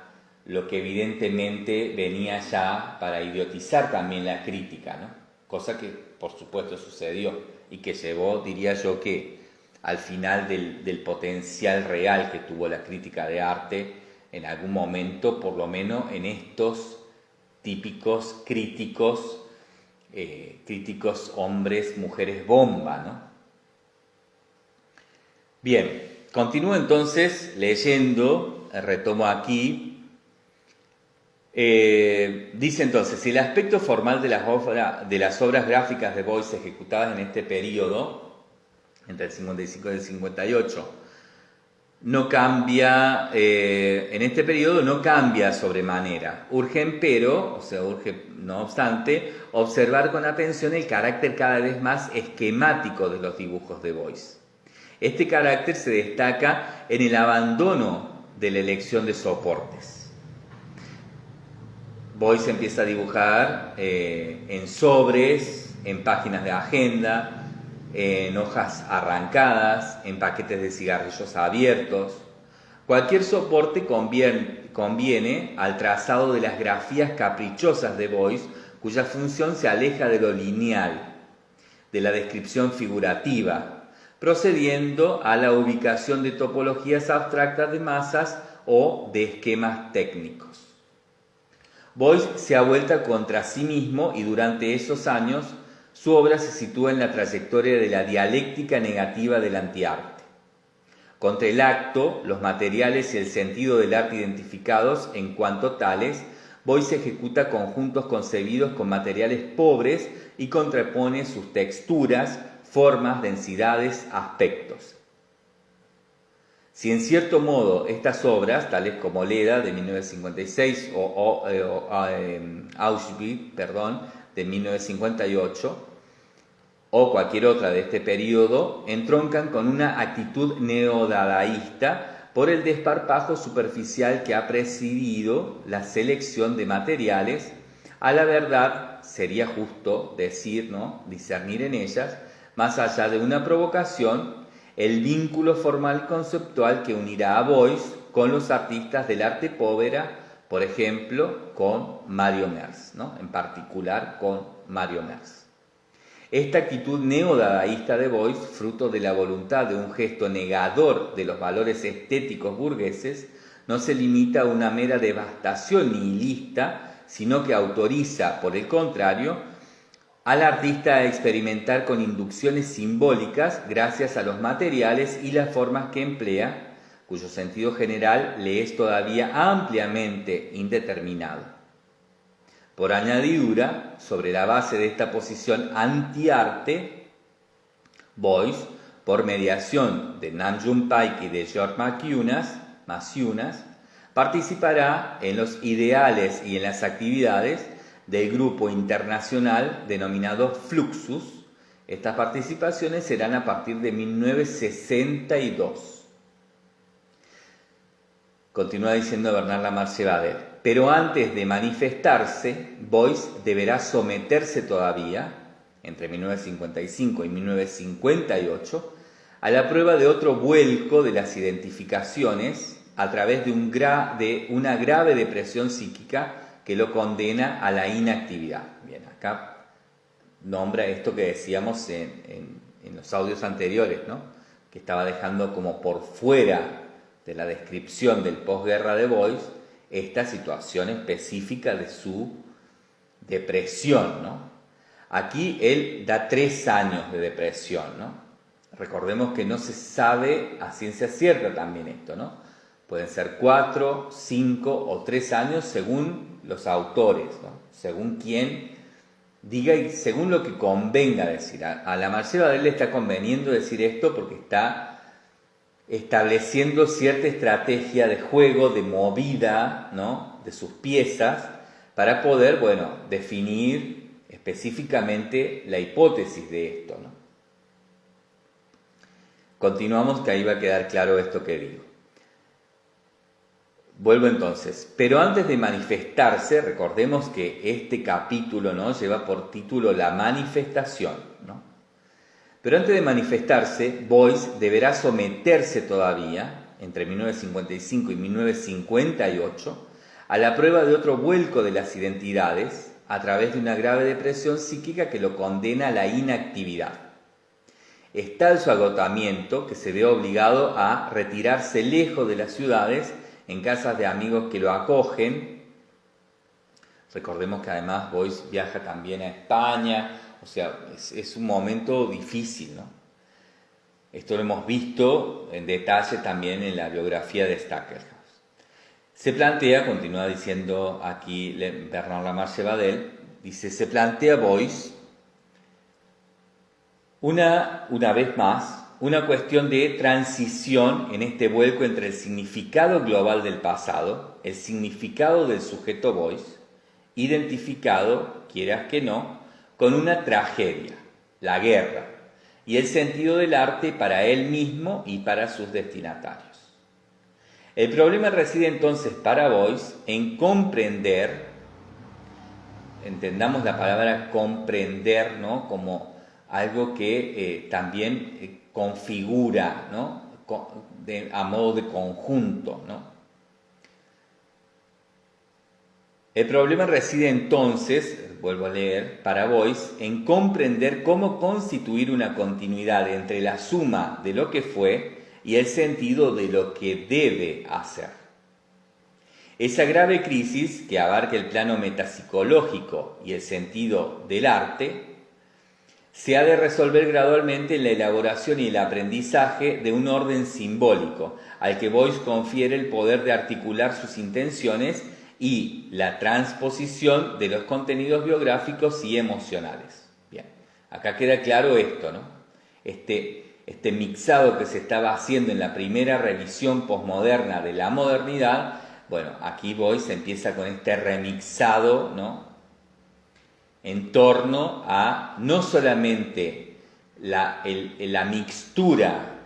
lo que evidentemente venía ya para idiotizar también la crítica, ¿no? Cosa que por supuesto sucedió y que llevó, diría yo, que al final del potencial real que tuvo la crítica de arte en algún momento, por lo menos en estos típicos críticos hombres, mujeres bomba, ¿no? Bien, continúo entonces leyendo, retomo aquí. Dice entonces, el aspecto formal de las obras gráficas de Beuys ejecutadas en este periodo, entre el 55 y el 58, no cambia, en este periodo no cambia sobremanera. Urge no obstante, observar con atención el carácter cada vez más esquemático de los dibujos de Beuys. Este carácter se destaca en el abandono de la elección de soportes. Beuys empieza a dibujar en sobres, en páginas de agenda, en hojas arrancadas, en paquetes de cigarrillos abiertos. Cualquier soporte conviene al trazado de las grafías caprichosas de Beuys, cuya función se aleja de lo lineal, de la descripción figurativa, procediendo a la ubicación de topologías abstractas de masas o de esquemas técnicos. Boyce se ha vuelto contra sí mismo y durante esos años su obra se sitúa en la trayectoria de la dialéctica negativa del antiarte. Contra el acto, los materiales y el sentido del arte identificados en cuanto tales, Boyce ejecuta conjuntos concebidos con materiales pobres y contrapone sus texturas, formas, densidades, aspectos. Si en cierto modo estas obras, tales como Leda de 1956 o Auschwitz de 1958, o cualquier otra de este periodo, entroncan con una actitud neodadaísta por el desparpajo superficial que ha presidido la selección de materiales, a la verdad sería justo decir, ¿no?, discernir en ellas, más allá de una provocación, el vínculo formal conceptual que unirá a Boyce con los artistas del arte povera, por ejemplo, con Mario Merz, ¿no?, en particular con Mario Merz. Esta actitud neodadaísta de Boyce, fruto de la voluntad de un gesto negador de los valores estéticos burgueses, no se limita a una mera devastación nihilista, sino que autoriza, por el contrario, al artista a experimentar con inducciones simbólicas gracias a los materiales y las formas que emplea, cuyo sentido general le es todavía ampliamente indeterminado. Por añadidura, sobre la base de esta posición antiarte, Boyce, por mediación de Nam June Paik y de George Maciunas, participará en los ideales y en las actividades del grupo internacional denominado Fluxus. Estas participaciones serán a partir de 1962. Continúa diciendo Bernard Lamarche-Badel. Pero antes de manifestarse, Boyce deberá someterse todavía, entre 1955 y 1958, a la prueba de otro vuelco de las identificaciones a través de una grave depresión psíquica que lo condena a la inactividad. Bien, acá nombra esto que decíamos en los audios anteriores, ¿no?, que estaba dejando como por fuera de la descripción del posguerra de Boyce esta situación específica de su depresión, ¿no? Aquí él da 3 años de depresión, ¿no? Recordemos que no se sabe a ciencia cierta también esto, ¿no? Pueden ser 4, 5 o 3 años según los autores, ¿no?, según quien diga y según lo que convenga decir. A Lamarche-Badel le está conveniendo decir esto porque está estableciendo cierta estrategia de juego, de movida, ¿no?, de sus piezas para poder, definir específicamente la hipótesis de esto, ¿no? Continuamos, que ahí va a quedar claro esto que digo. Vuelvo entonces, pero antes de manifestarse, recordemos que este capítulo, ¿no?, lleva por título La manifestación, ¿no? Pero antes de manifestarse, Boyce deberá someterse todavía, entre 1955 y 1958, a la prueba de otro vuelco de las identidades a través de una grave depresión psíquica que lo condena a la inactividad. Es tal su agotamiento que se ve obligado a retirarse lejos de las ciudades en casas de amigos que lo acogen. Recordemos que además Boyce viaja también a España, o sea, es un momento difícil, ¿no? Esto lo hemos visto en detalle también en la biografía de Stackelhaus. Se plantea, continúa diciendo aquí Bernard Lamarche-Badel, dice, se plantea Boyce una vez más una cuestión de transición en este vuelco entre el significado global del pasado, el significado del sujeto Boyce, identificado, quieras que no, con una tragedia, la guerra, y el sentido del arte para él mismo y para sus destinatarios. El problema reside entonces para Boyce en comprender, entendamos la palabra comprender, ¿no?, como algo que también configura, ¿no?, a modo de conjunto, ¿no? El problema reside entonces, vuelvo a leer, para Boyce, en comprender cómo constituir una continuidad entre la suma de lo que fue y el sentido de lo que debe hacer. Esa grave crisis, que abarca el plano metapsicológico y el sentido del arte, se ha de resolver gradualmente en la elaboración y el aprendizaje de un orden simbólico, al que Boyce confiere el poder de articular sus intenciones y la transposición de los contenidos biográficos y emocionales. Bien, acá queda claro esto, ¿no? Este mixado que se estaba haciendo en la primera revisión posmoderna de la modernidad, bueno, aquí Boyce empieza con este remixado, ¿no?, en torno a no solamente la mixtura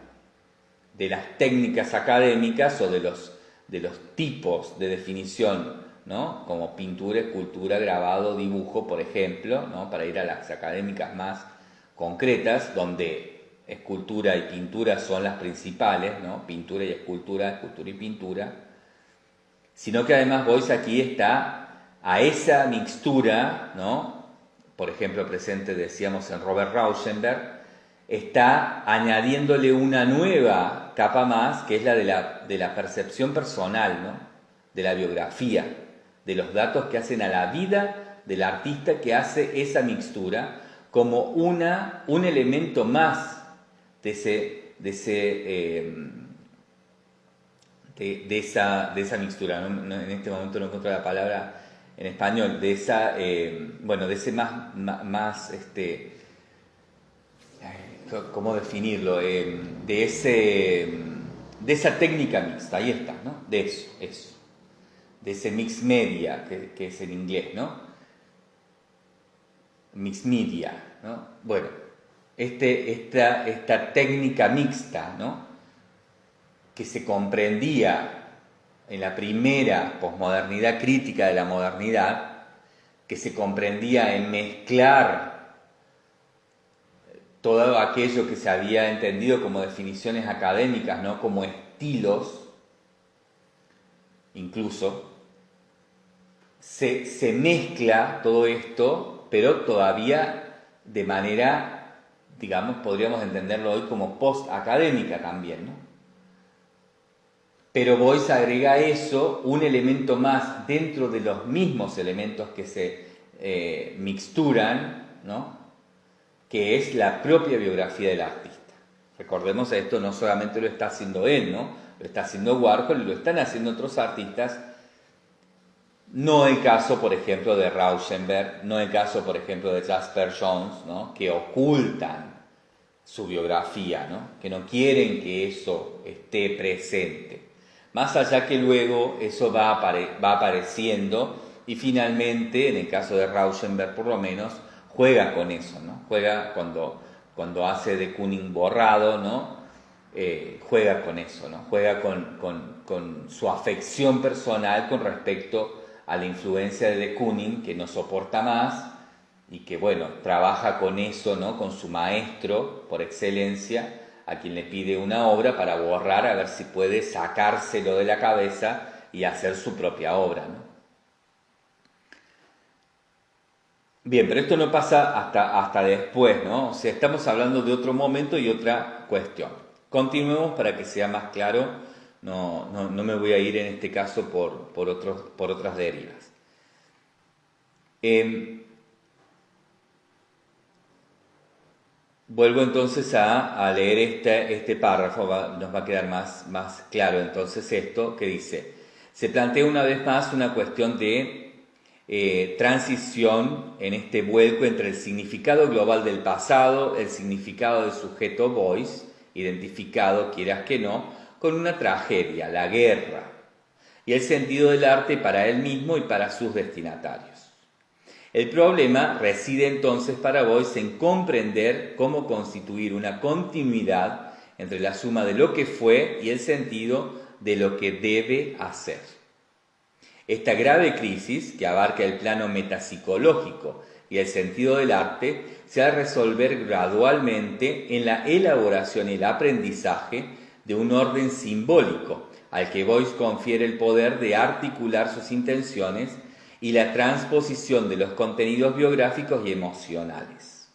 de las técnicas académicas o de los tipos de definición, ¿no?, como pintura, escultura, grabado, dibujo, por ejemplo, ¿no?, para ir a las académicas más concretas, donde escultura y pintura son las principales, ¿no?, pintura y escultura, escultura y pintura, sino que además Boyce aquí está a esa mixtura, ¿no?, por ejemplo, presente, decíamos, en Robert Rauschenberg, está añadiéndole una nueva capa más, que es la de la percepción personal, ¿no?, de la biografía, de los datos que hacen a la vida del artista que hace esa mixtura, como un elemento más de esa mixtura. En este momento no encuentro la palabra en español, de ese más ¿cómo definirlo? De esa técnica mixta, ahí está, ¿no? De eso, de ese mix media, que es en inglés, ¿no? Mix media, ¿no? Bueno, esta técnica mixta, ¿no?, que se comprendía en la primera posmodernidad crítica de la modernidad, que se comprendía en mezclar todo aquello que se había entendido como definiciones académicas, ¿no?, como estilos, incluso, se mezcla todo esto, pero todavía de manera, digamos, podríamos entenderlo hoy como post-académica también, ¿no? Pero Boyce agrega a eso un elemento más dentro de los mismos elementos que se mixturan, ¿no?, que es la propia biografía del artista. Recordemos, esto no solamente lo está haciendo él, ¿no?, lo está haciendo Warhol, lo están haciendo otros artistas. No el caso, por ejemplo, de Rauschenberg, no el caso, por ejemplo, de Jasper Johns, ¿no?, que ocultan su biografía, ¿no?, que no quieren que eso esté presente. Más allá que luego eso va apareciendo y finalmente, en el caso de Rauschenberg por lo menos, juega con eso, ¿no? Juega cuando hace de Kooning borrado, ¿no? Juega con eso, ¿no? Juega con su afección personal con respecto a la influencia de Kooning, que no soporta más y que, bueno, trabaja con eso, ¿no?, con su maestro por excelencia, a quien le pide una obra para borrar, a ver si puede sacárselo de la cabeza y hacer su propia obra, ¿no? Bien, pero esto no pasa hasta después, ¿no? O sea, estamos hablando de otro momento y otra cuestión. Continuemos para que sea más claro, no me voy a ir en este caso por otras derivas. Vuelvo entonces a leer este párrafo, nos va a quedar más claro entonces esto que dice: se plantea una vez más una cuestión de transición en este vuelco entre el significado global del pasado, el significado del sujeto Boyce, identificado, quieras que no, con una tragedia, la guerra, y el sentido del arte para él mismo y para sus destinatarios. El problema reside entonces para Boyce en comprender cómo constituir una continuidad entre la suma de lo que fue y el sentido de lo que debe hacer. Esta grave crisis, que abarca el plano metapsicológico y el sentido del arte, se ha de resolver gradualmente en la elaboración y el aprendizaje de un orden simbólico, al que Boyce confiere el poder de articular sus intenciones y la transposición de los contenidos biográficos y emocionales.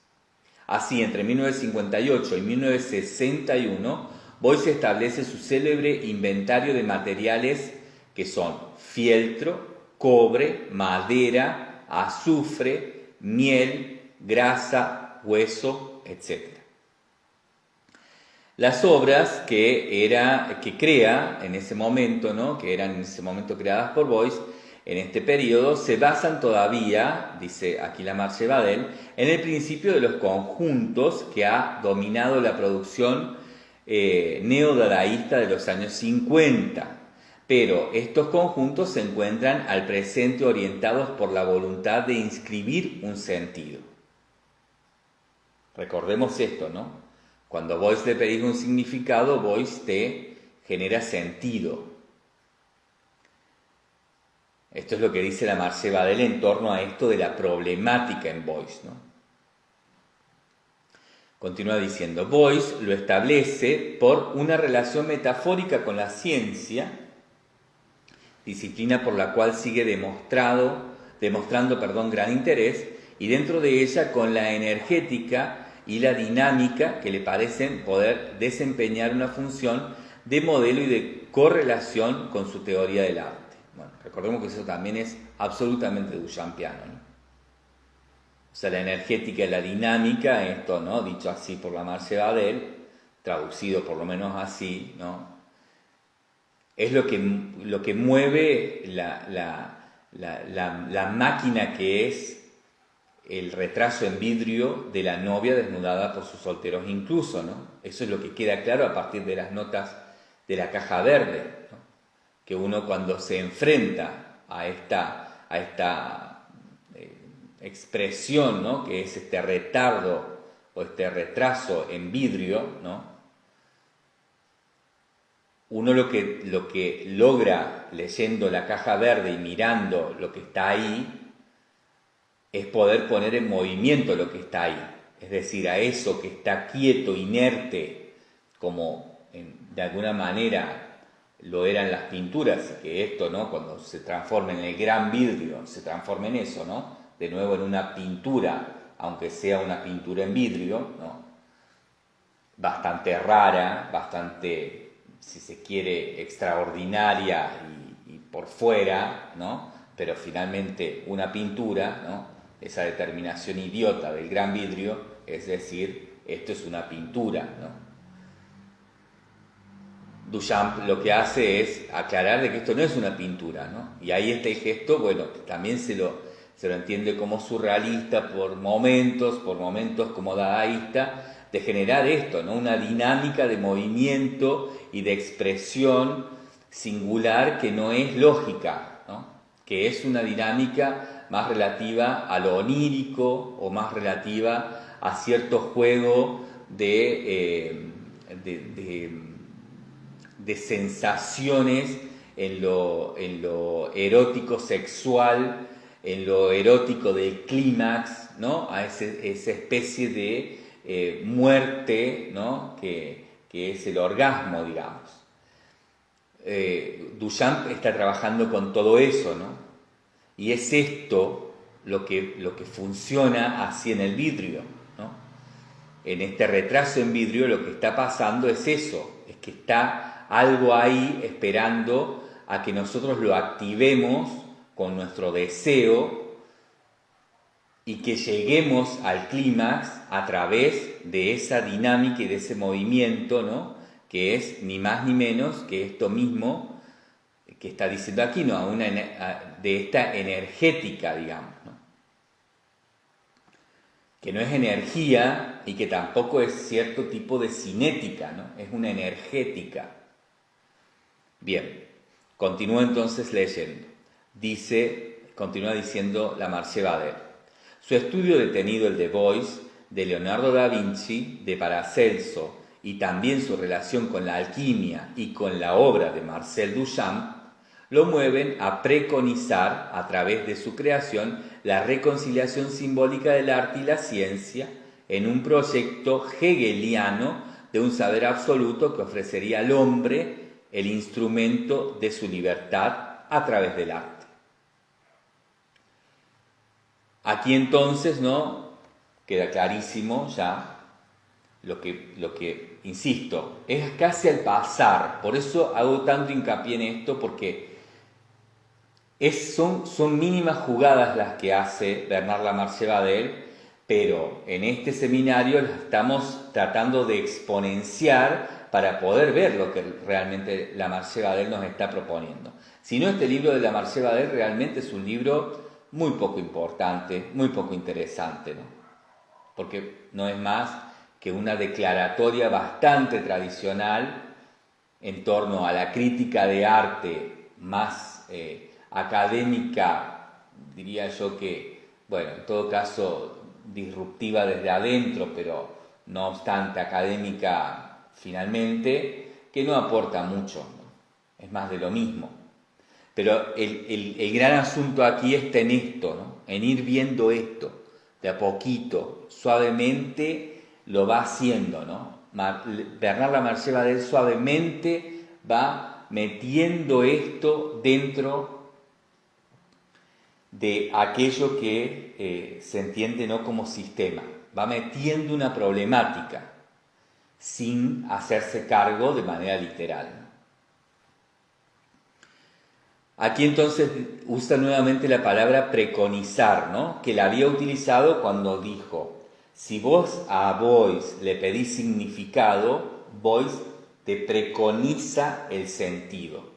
Así, entre 1958 y 1961, Boyce establece su célebre inventario de materiales que son fieltro, cobre, madera, azufre, miel, grasa, hueso, etc. Las obras que crea en ese momento, ¿no? Que eran en ese momento creadas por Beuys, en este periodo, se basan todavía, dice aquí la Marche Badel, en el principio de los conjuntos que ha dominado la producción neodadaísta de los años 50. Pero estos conjuntos se encuentran al presente orientados por la voluntad de inscribir un sentido. Recordemos esto, ¿no? Cuando Beuys le pedís un significado, Beuys te genera sentido. Esto es lo que dice la Marche Badel en torno a esto de la problemática en Beuys, ¿no? Continúa diciendo, Beuys lo establece por una relación metafórica con la ciencia, disciplina por la cual sigue demostrando gran interés, y dentro de ella con la energética y la dinámica que le parecen poder desempeñar una función de modelo y de correlación con su teoría del arte. Bueno, recordemos que eso también es absolutamente duchampiano, ¿no? O sea, la energética y la dinámica, esto, ¿no? Dicho así por la Marche Badel, traducido por lo menos así, ¿no? Es lo que mueve la máquina que es el retraso en vidrio de la novia desnudada por sus solteros incluso, ¿no? Eso es lo que queda claro a partir de las notas de la caja verde, ¿no? Que uno cuando se enfrenta a esta expresión, ¿no? Que es este retardo o este retraso en vidrio, ¿no? Uno lo que logra leyendo la caja verde y mirando lo que está ahí es poder poner en movimiento lo que está ahí. Es decir, a eso que está quieto, inerte, como de alguna manera lo eran las pinturas, y que esto, ¿no? Cuando se transforma en el gran vidrio, se transforma en eso, ¿no? De nuevo en una pintura, aunque sea una pintura en vidrio, ¿no? Bastante rara, bastante, si se quiere, extraordinaria y por fuera, ¿no? Pero finalmente una pintura, ¿no? Esa determinación idiota del gran vidrio, es decir, esto es una pintura, ¿no? Duchamp lo que hace es aclarar de que esto no es una pintura, ¿no? Y ahí está el gesto, bueno, que también se lo entiende como surrealista por momentos como dadaísta, de generar esto, ¿no? Una dinámica de movimiento y de expresión singular que no es lógica, ¿no? Que es una dinámica más relativa a lo onírico o más relativa a cierto juego de sensaciones en lo erótico sexual, en lo erótico del clímax, ¿no? A esa especie de muerte, ¿no? Que es el orgasmo, digamos. Duchamp está trabajando con todo eso, ¿no? Y es esto lo que funciona así en el vidrio, ¿no? En este retraso en vidrio lo que está pasando es eso, es que está algo ahí esperando a que nosotros lo activemos con nuestro deseo y que lleguemos al clímax a través de esa dinámica y de ese movimiento, ¿no? Que es ni más ni menos que esto mismo que está diciendo aquí, ¿no? De esta energética, digamos, ¿no? Que no es energía y que tampoco es cierto tipo de cinética, ¿no? Es una energética. Bien, continúa entonces leyendo. Continúa diciendo la Marche Badel. Su estudio detenido, el de Beuys, de Leonardo da Vinci, de Paracelso, y también su relación con la alquimia y con la obra de Marcel Duchamp, lo mueven a preconizar, a través de su creación, la reconciliación simbólica del arte y la ciencia en un proyecto hegeliano de un saber absoluto que ofrecería al hombre el instrumento de su libertad a través del arte. Aquí entonces, ¿no? Queda clarísimo ya lo que, insisto, es casi al pasar. Por eso hago tanto hincapié en esto, porque son mínimas jugadas las que hace Bernard Lamarche-Badel, pero en este seminario las estamos tratando de exponenciar para poder ver lo que realmente Lamarche-Badel nos está proponiendo. Si no, este libro de Lamarche-Badel realmente es un libro muy poco importante, muy poco interesante, ¿no? Porque no es más que una declaratoria bastante tradicional en torno a la crítica de arte más académica, diría yo que, bueno, en todo caso disruptiva desde adentro, pero no obstante académica finalmente, que no aporta mucho, ¿no? Es más de lo mismo. Pero el gran asunto aquí está en esto, ¿no? En ir viendo esto, de a poquito, suavemente lo va haciendo, ¿no? Bernard Lamarche-Badel suavemente va metiendo esto dentro de aquello que se entiende no como sistema. Va metiendo una problemática sin hacerse cargo de manera literal. Aquí entonces usa nuevamente la palabra preconizar, ¿no? Que la había utilizado cuando dijo: si vos a Boyce le pedís significado, Boyce te preconiza el sentido.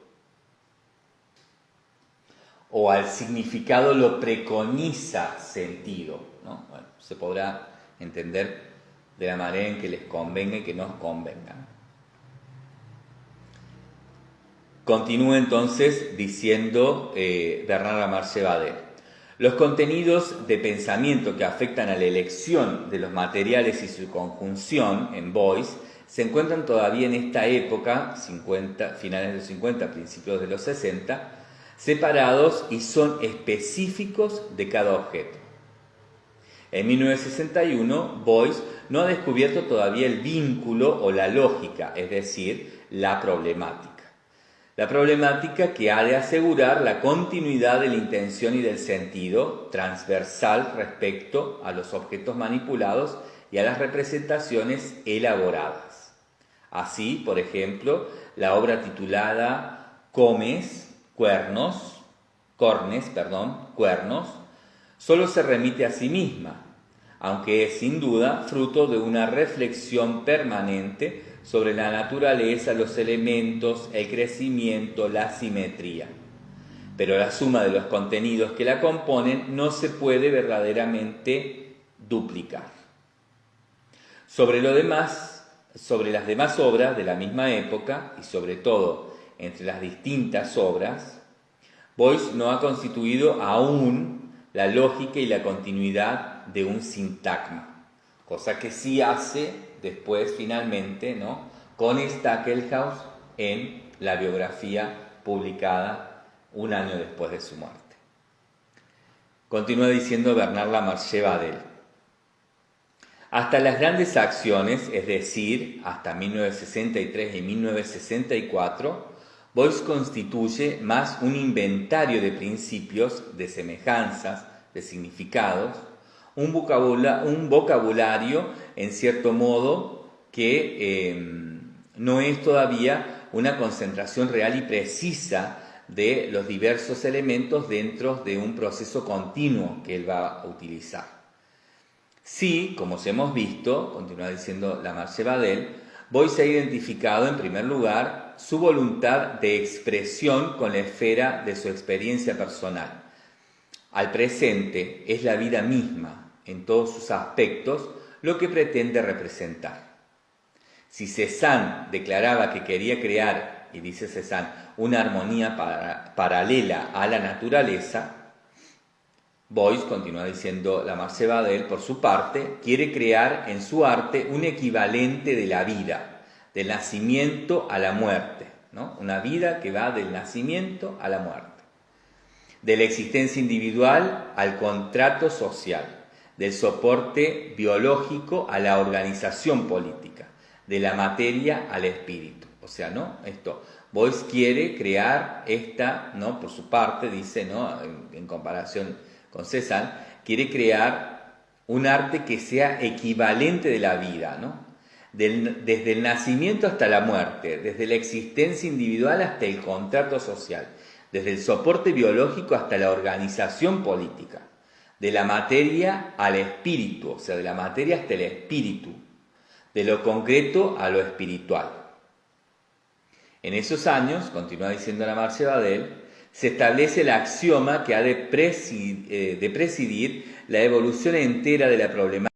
O al significado lo preconiza sentido, ¿no? Bueno, se podrá entender de la manera en que les convenga y que nos convenga. Continúa entonces diciendo Bernard Lamarche-Badel: los contenidos de pensamiento que afectan a la elección de los materiales y su conjunción en Boyce se encuentran todavía en esta época, finales de los 50, principios de los 60, separados y son específicos de cada objeto. En 1961, Boyce no ha descubierto todavía el vínculo o la lógica, es decir, la problemática. La problemática que ha de asegurar la continuidad de la intención y del sentido transversal respecto a los objetos manipulados y a las representaciones elaboradas. Así, por ejemplo, la obra titulada Cuernos, solo se remite a sí misma, aunque es sin duda fruto de una reflexión permanente sobre la naturaleza, los elementos, el crecimiento, la simetría. Pero la suma de los contenidos que la componen no se puede verdaderamente duplicar. Sobre las demás obras de la misma época, y sobre todo entre las distintas obras, Boyce no ha constituido aún la lógica y la continuidad de un sintagma, cosa que sí hace después finalmente, ¿no?, con Stackelhaus en la biografía publicada un año después de su muerte. Continúa diciendo Bernard Lamarche-Badel: hasta las grandes acciones, es decir, hasta 1963 y 1964, Boyce constituye más un inventario de principios, de semejanzas, de significados, un vocabulario, en cierto modo, que no es todavía una concentración real y precisa de los diversos elementos dentro de un proceso continuo que él va a utilizar. Sí, como hemos visto, continúa diciendo Lamarche-Badel, Boyce ha identificado en primer lugar su voluntad de expresión con la esfera de su experiencia personal. Al presente es la vida misma, en todos sus aspectos, lo que pretende representar. Si Cézanne declaraba que quería crear, y dice Cézanne, una armonía paralela a la naturaleza, Boyce, continúa diciendo Lamarche-Badel, por su parte, quiere crear en su arte un equivalente de la vida, del nacimiento a la muerte, ¿no? Una vida que va del nacimiento a la muerte, de la existencia individual al contrato social, del soporte biológico a la organización política, de la materia al espíritu. O sea, ¿no? Boyce quiere crear esta, ¿no?, por su parte, dice, ¿no?, en comparación con Cézanne, quiere crear un arte que sea equivalente de la vida, ¿no? Desde el nacimiento hasta la muerte, desde la existencia individual hasta el contrato social, desde el soporte biológico hasta la organización política, de la materia al espíritu, o sea, de la materia hasta el espíritu, de lo concreto a lo espiritual. En esos años, continúa diciendo la Marcia Badel, se establece el axioma que ha de presidir la evolución entera de la problemática